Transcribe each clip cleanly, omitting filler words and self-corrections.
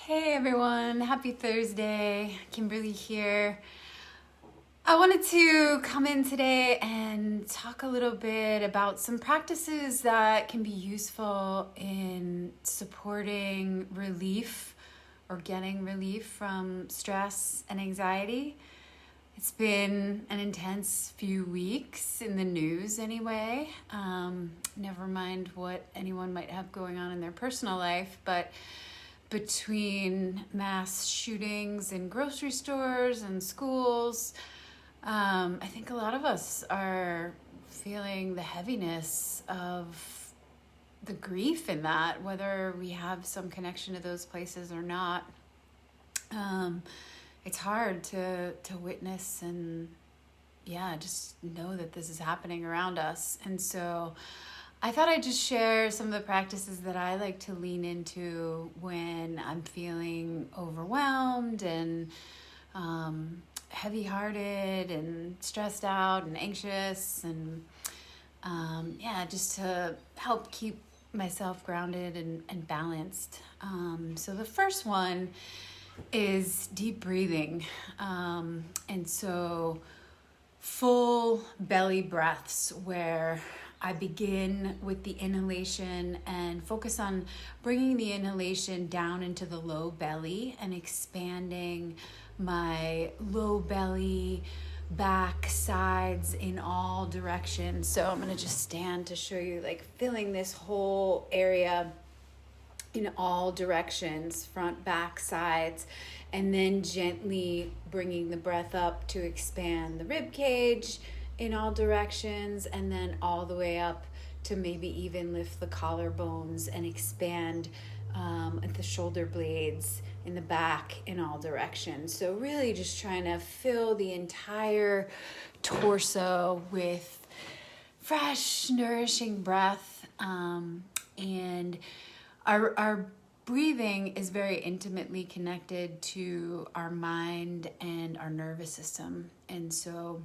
Hey everyone, happy Thursday. Kimberly here. I wanted to come in today and talk a little bit about some practices that can be useful in supporting relief or getting relief from stress and anxiety. It's been an intense few weeks in the news anyway. Never mind what anyone might have going on in their personal life, but between mass shootings in grocery stores and schools, I think a lot of us are feeling the heaviness of the grief in that, whether we have some connection to those places or not. It's hard to witness and just know that this is happening around us. And so I thought I'd just share some of the practices that I like to lean into when I'm feeling overwhelmed and heavy-hearted and stressed out and anxious, and just to help keep myself grounded and balanced. So the first one is deep breathing. And so full belly breaths where I begin with the inhalation and focus on bringing the inhalation down into the low belly and expanding my low belly, back, sides in all directions. So I'm going to just stand to show you, like, filling this whole area in all directions, front, back, sides, and then gently bringing the breath up to expand the rib cage in all directions, and then all the way up to maybe even lift the collarbones and expand the shoulder blades in the back in all directions. So really just trying to fill the entire torso with fresh, nourishing breath. And our breathing is very intimately connected to our mind and our nervous system. And so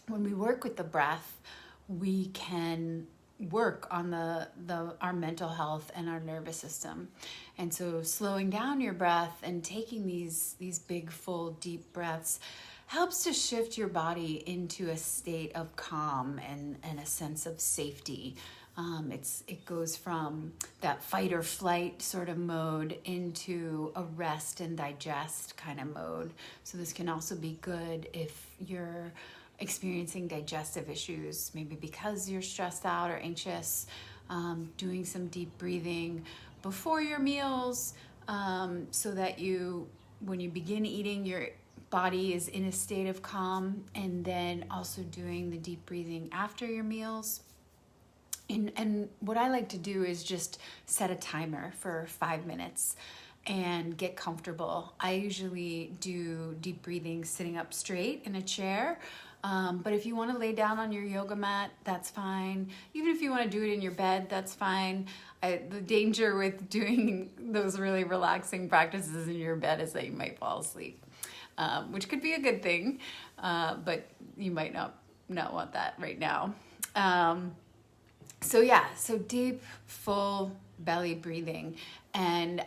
when we work with the breath, we can work on our mental health and our nervous system. And so slowing down your breath and taking these big, full, deep breaths helps to shift your body into a state of calm and a sense of safety. It goes from that fight or flight sort of mode into a rest and digest kind of mode. So this can also be good if you're experiencing digestive issues, maybe because you're stressed out or anxious. Doing some deep breathing before your meals, so that when you begin eating, your body is in a state of calm, and then also doing the deep breathing after your meals. And what I like to do is just set a timer for 5 minutes and get comfortable. I usually do deep breathing sitting up straight in a chair. But if you want to lay down on your yoga mat, that's fine. Even if you want to do it in your bed, that's fine. The danger with doing those really relaxing practices in your bed is that you might fall asleep, which could be a good thing, but you might not want that right now. So deep, full belly breathing. And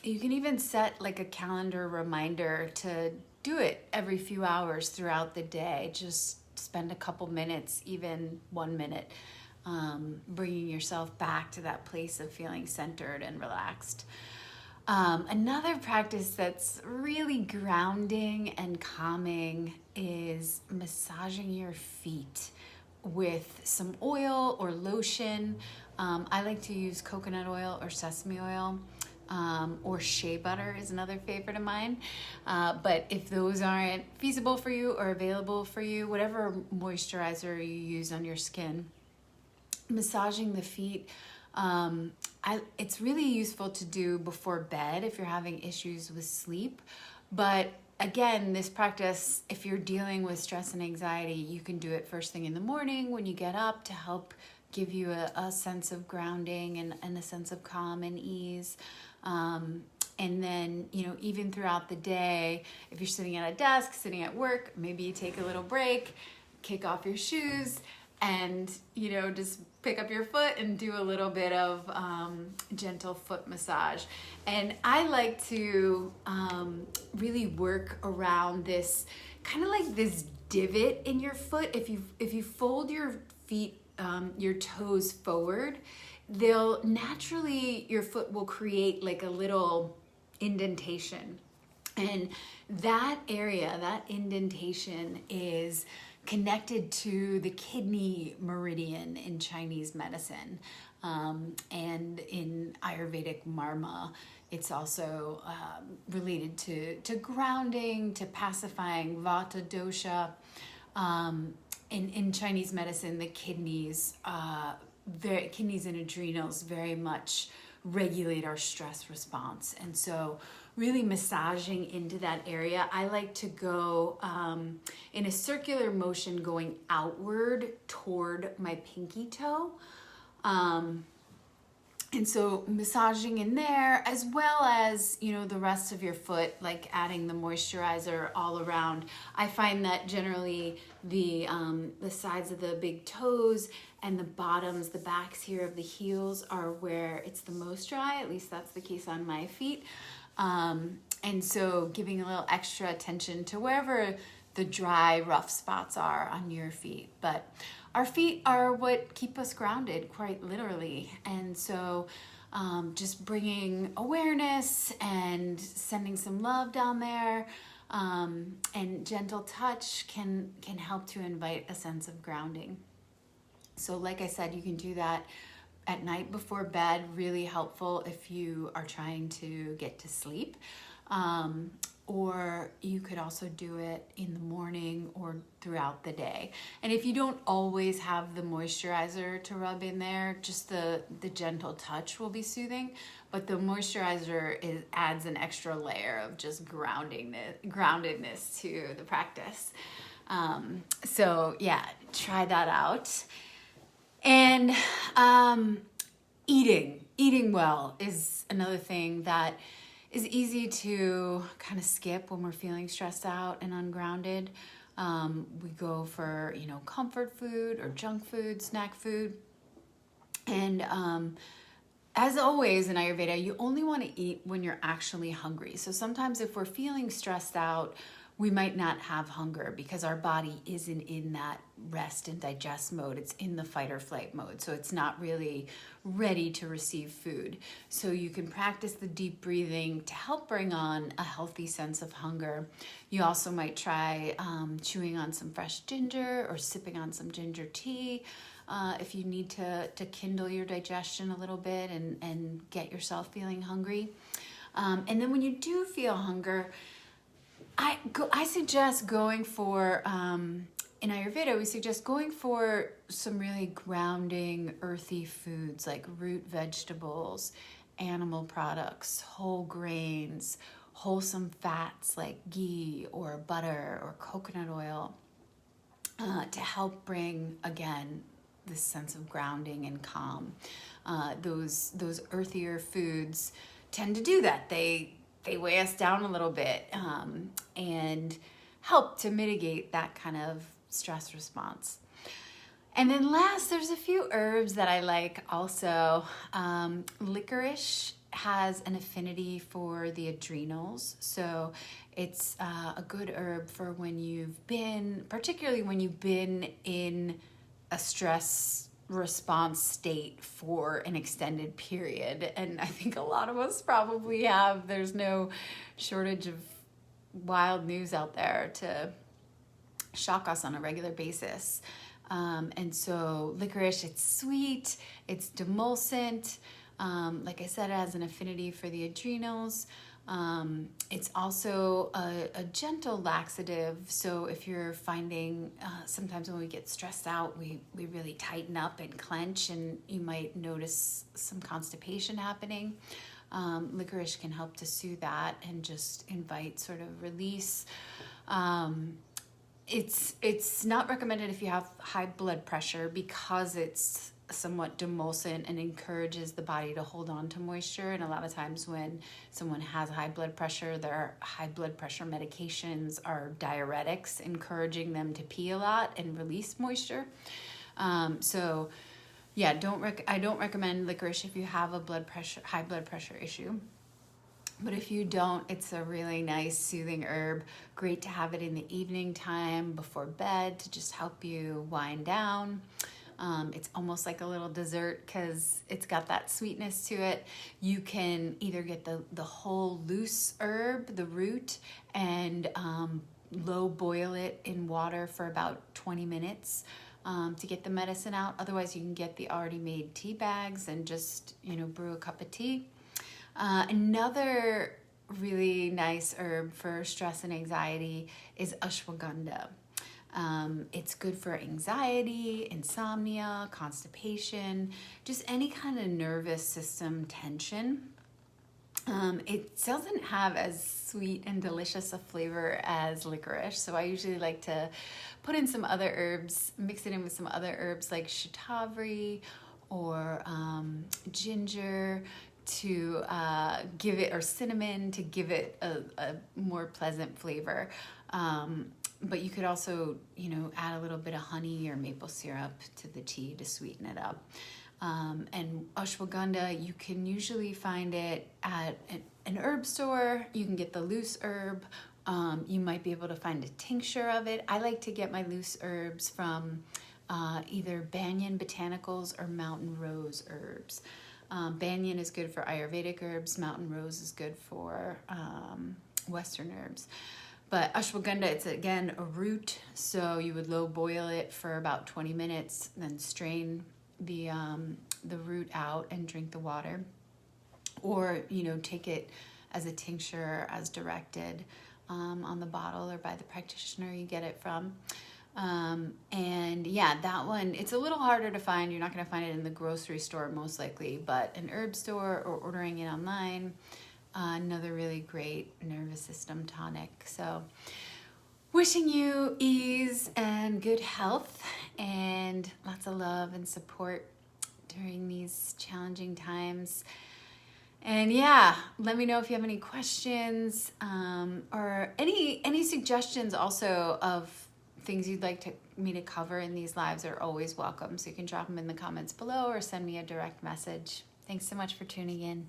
you can even set like a calendar reminder to do it every few hours throughout the day. Just spend a couple minutes, even 1 minute, bringing yourself back to that place of feeling centered and relaxed. Another practice that's really grounding and calming is massaging your feet with some oil or lotion. I like to use coconut oil or sesame oil, or shea butter is another favorite of mine. But if those aren't feasible for you or available for you, whatever moisturizer you use on your skin, massaging the feet, it's really useful to do before bed if you're having issues with sleep. But again, this practice, if you're dealing with stress and anxiety, you can do it first thing in the morning when you get up to help give you a sense of grounding and a sense of calm and ease. And then, even throughout the day, if you're sitting at a desk, sitting at work, maybe you take a little break, kick off your shoes, and, just pick up your foot and do a little bit of gentle foot massage. And I like to really work around this kind of like this divot in your foot. If you fold your feet, your toes forward, they'll naturally, your foot will create like a little indentation. And that area, that indentation is connected to the kidney meridian in Chinese medicine. And in Ayurvedic marma, it's also related to grounding, to pacifying vata dosha. In Chinese medicine, the kidneys and adrenals very much regulate our stress response. And so really massaging into that area, I like to go in a circular motion going outward toward my pinky toe. And so massaging in there, as well as, the rest of your foot, like adding the moisturizer all around. I find that generally the sides of the big toes and the bottoms, the backs here of the heels are where it's the most dry. At least that's the case on my feet. And so giving a little extra attention to wherever the dry, rough spots are on your feet. But our feet are what keep us grounded, quite literally. And so just bringing awareness and sending some love down there, and gentle touch can help to invite a sense of grounding. So like I said, you can do that at night before bed, really helpful if you are trying to get to sleep. Or you could also do it in the morning or throughout the day. And if you don't always have the moisturizer to rub in there, just the gentle touch will be soothing. But the moisturizer adds an extra layer of just groundedness to the practice. So yeah, try that out. And eating well is another thing that is easy to kind of skip when we're feeling stressed out and ungrounded. We go for, comfort food or junk food, snack food. And as always in Ayurveda, you only want to eat when you're actually hungry. So sometimes if we're feeling stressed out, we might not have hunger because our body isn't in that rest and digest mode. It's in the fight or flight mode. So it's not really ready to receive food. So you can practice the deep breathing to help bring on a healthy sense of hunger. You also might try chewing on some fresh ginger or sipping on some ginger tea if you need to kindle your digestion a little bit and get yourself feeling hungry. And then when you do feel hunger, I suggest going for, in Ayurveda, we suggest going for some really grounding, earthy foods like root vegetables, animal products, whole grains, wholesome fats like ghee or butter or coconut oil, to help bring, again, this sense of grounding and calm. Those earthier foods tend to do that. They weigh us down a little bit and help to mitigate that kind of stress response. And then last, there's a few herbs that I like also. Licorice has an affinity for the adrenals, so it's a good herb for particularly when you've been in a stress response state for an extended period. And I think a lot of us probably have. There's no shortage of wild news out there to shock us on a regular basis. And so licorice, it's sweet, it's demulcent. Like I said, it has an affinity for the adrenals. It's also a gentle laxative. So if you're finding sometimes when we get stressed out, we really tighten up and clench, and you might notice some constipation happening. Licorice can help to soothe that and just invite sort of release. It's not recommended if you have high blood pressure because it's somewhat demulcent and encourages the body to hold on to moisture. And a lot of times when someone has high blood pressure, their high blood pressure medications are diuretics, encouraging them to pee a lot and release moisture. So Yeah, I don't recommend licorice if you have a high blood pressure issue. But if you don't, it's a really nice soothing herb. Great to have it in the evening time before bed to just help you wind down. It's almost like a little dessert because it's got that sweetness to it. You can either get the whole loose herb, the root, and low boil it in water for about 20 minutes to get the medicine out. Otherwise, you can get the already made tea bags and just, brew a cup of tea. Another really nice herb for stress and anxiety is ashwagandha. It's good for anxiety, insomnia, constipation, just any kind of nervous system tension. It doesn't have as sweet and delicious a flavor as licorice, so I usually like to put in some other herbs, mix it in with some other herbs like shatavari or ginger to give it, or cinnamon to give it a more pleasant flavor. But you could also, add a little bit of honey or maple syrup to the tea to sweeten it up. And ashwagandha, you can usually find it at an herb store. You can get the loose herb. You might be able to find a tincture of it. I like to get my loose herbs from either Banyan Botanicals or Mountain Rose Herbs. Banyan is good for Ayurvedic herbs. Mountain Rose is good for Western herbs. But ashwagandha, it's again a root, so you would low boil it for about 20 minutes, then strain the root out and drink the water, or take it as a tincture as directed on the bottle or by the practitioner you get it from. And yeah, that one, it's a little harder to find. You're not going to find it in the grocery store most likely, but an herb store or ordering it online, another really great nervous system tonic. So wishing you ease and good health and lots of love and support during these challenging times. And yeah, let me know if you have any questions or any suggestions also of things you'd like me to cover in these lives are always welcome. So you can drop them in the comments below or send me a direct message. Thanks so much for tuning in.